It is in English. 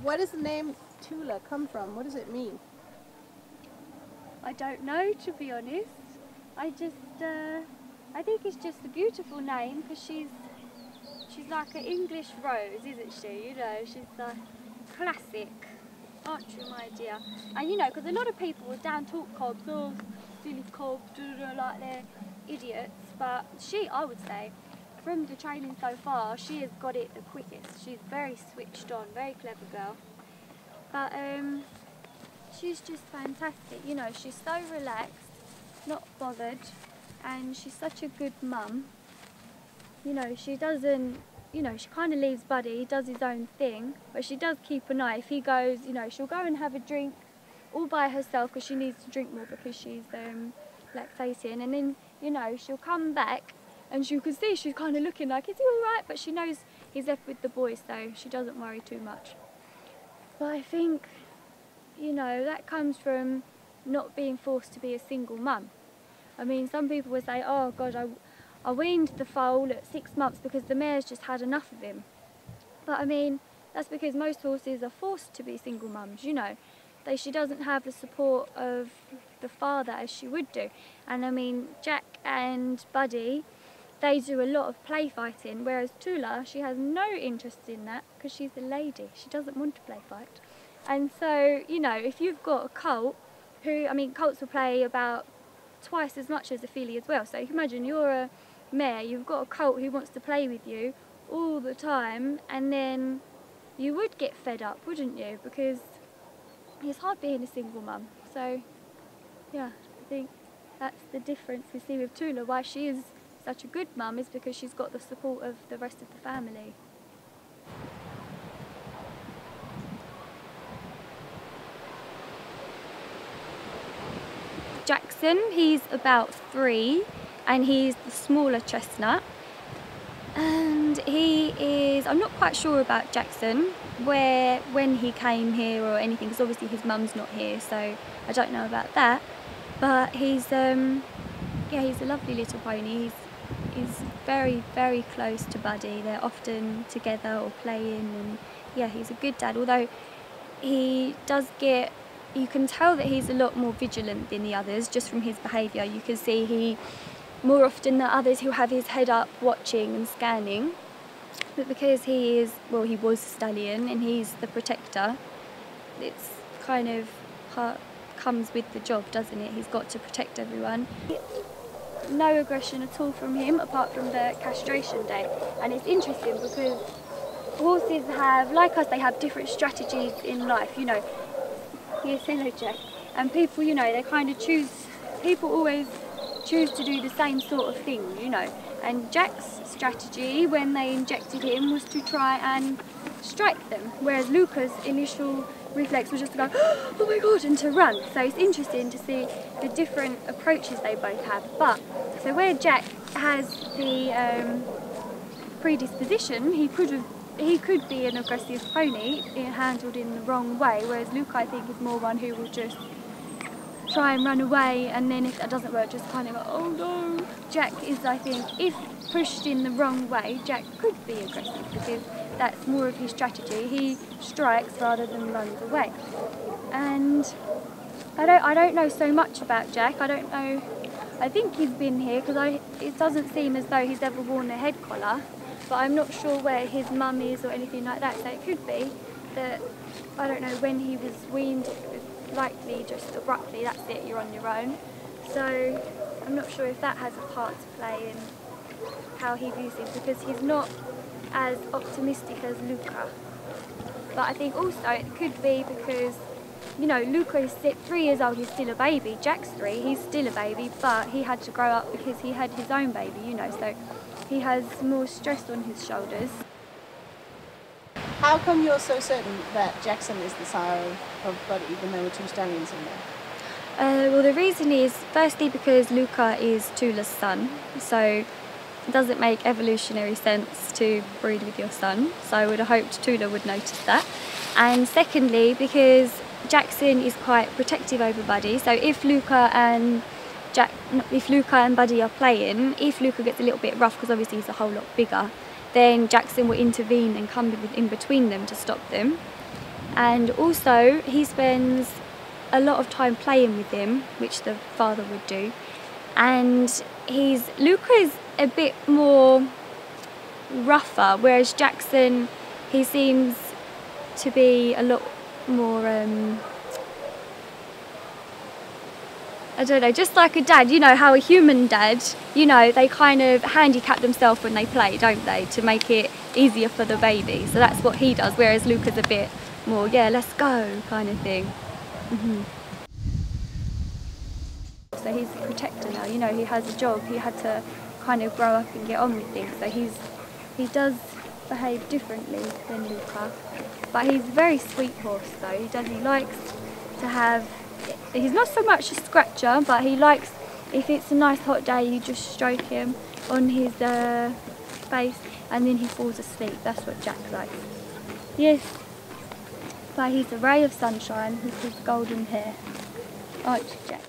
What does the name Tulla come from? What does it mean? I don't know, to be honest. I think it's just a beautiful name because she's like an English rose, isn't she? You know, she's a classic, aren't you, my dear? And you know, because a lot of people will down talk cobs, oh, silly cobs, like they're idiots. But I would say, from the training so far, she has got it the quickest. She's very switched on, very clever girl. But she's just fantastic. You know, she's so relaxed, not bothered, and she's such a good mum. You know, she doesn't, you know, she kind of leaves Buddy, he does his own thing, but she does keep an eye. If he goes, you know, she'll go and have a drink all by herself because she needs to drink more because she's lactating, and then, you know, she'll come back and you can see she's kind of looking like, is he all right? But she knows he's left with the boys, so she doesn't worry too much. But I think, you know, that comes from not being forced to be a single mum. I mean, some people would say, oh God, I weaned the foal at 6 months because the mare's just had enough of him. But I mean, that's because most horses are forced to be single mums, you know. She doesn't have the support of the father as she would do. And I mean, Jack and Buddy, they do a lot of play fighting, whereas Tulla, she has no interest in that because she's a lady. She doesn't want to play fight. And so, you know, if you've got a colt who, I mean, colts will play about twice as much as a filly as well. So you can imagine you're a mare, you've got a colt who wants to play with you all the time, and then you would get fed up, wouldn't you? Because it's hard being a single mum. So, yeah, I think that's the difference we see with Tulla. Why she is such a good mum is because she's got the support of the rest of the family. Jackson, he's about 3 and he's the smaller chestnut, and he is, I'm not quite sure about Jackson, when he came here or anything, because obviously his mum's not here, so I don't know about that, but he's yeah, he's a lovely little pony. He's very, very close to Buddy. They're often together or playing, and yeah, he's a good dad, although he does get, you can tell that he's a lot more vigilant than the others just from his behaviour. You can see he, more often than others, he'll have his head up watching and scanning. But because he is, well, he was a stallion and he's the protector, it's kind of comes with the job, doesn't it? He's got to protect everyone. No aggression at all from him apart from the castration day. And it's interesting because horses have, like us, they have different strategies in life, you know. Yes, hello Jack. And people, you know, they kind of people always choose to do the same sort of thing, you know. And Jack's strategy when they injected him was to try and strike them, whereas Luca's initial reflex was just to go, oh my God, and to run. So it's interesting to see the different approaches they both have. But, so where Jack has the predisposition, he could be an aggressive pony handled in the wrong way, whereas Luca, I think, is more one who will just try and run away, and then if that doesn't work, just kind of go, oh no. Jack is, I think, if pushed in the wrong way, Jack could be aggressive because that's more of his strategy. He strikes rather than runs away. And I don't know so much about Jack. I don't know. I think he's been here because it doesn't seem as though he's ever worn a head collar, but I'm not sure where his mum is or anything like that. So it could be that, I don't know, when he was weaned, it was likely just abruptly, that's it, you're on your own. So I'm not sure if that has a part to play in how he views it, because he's not as optimistic as Luca. But I think also it could be because, you know, Luca is 3 years old, he's still a baby. Jack's 3, he's still a baby, but he had to grow up because he had his own baby, you know, so he has more stress on his shoulders. How come you're so certain that Jackson is the sire of Buddy when there were 2 stallions in there? Well, the reason is, firstly, because Luca is Tulla's son, so it doesn't make evolutionary sense to breed with your son, so I would have hoped Tulla would notice that. And secondly, because Jackson is quite protective over Buddy, so if Luca and Buddy are playing, if Luca gets a little bit rough, because obviously he's a whole lot bigger, then Jackson will intervene and come in between them to stop them. and also he spends a lot of time playing with him, which the father would do. And Luca is a bit more rougher, whereas Jackson, he seems to be a lot more I don't know, just like a dad. You know how a human dad, you know, they kind of handicap themselves when they play, don't they, to make it easier for the baby. So that's what he does, whereas Luca's a bit more, yeah, let's go kind of thing. So he's a protector now, you know, he has a job, he had to kind of grow up and get on with things. So he does behave differently than Luca. But he's a very sweet horse though. He likes to have, he's not so much a scratcher, but he likes, if it's a nice hot day, you just stroke him on his face and then he falls asleep. That's what Jack likes. Yes, but he's a ray of sunshine with his golden hair. Aren't you, Jack?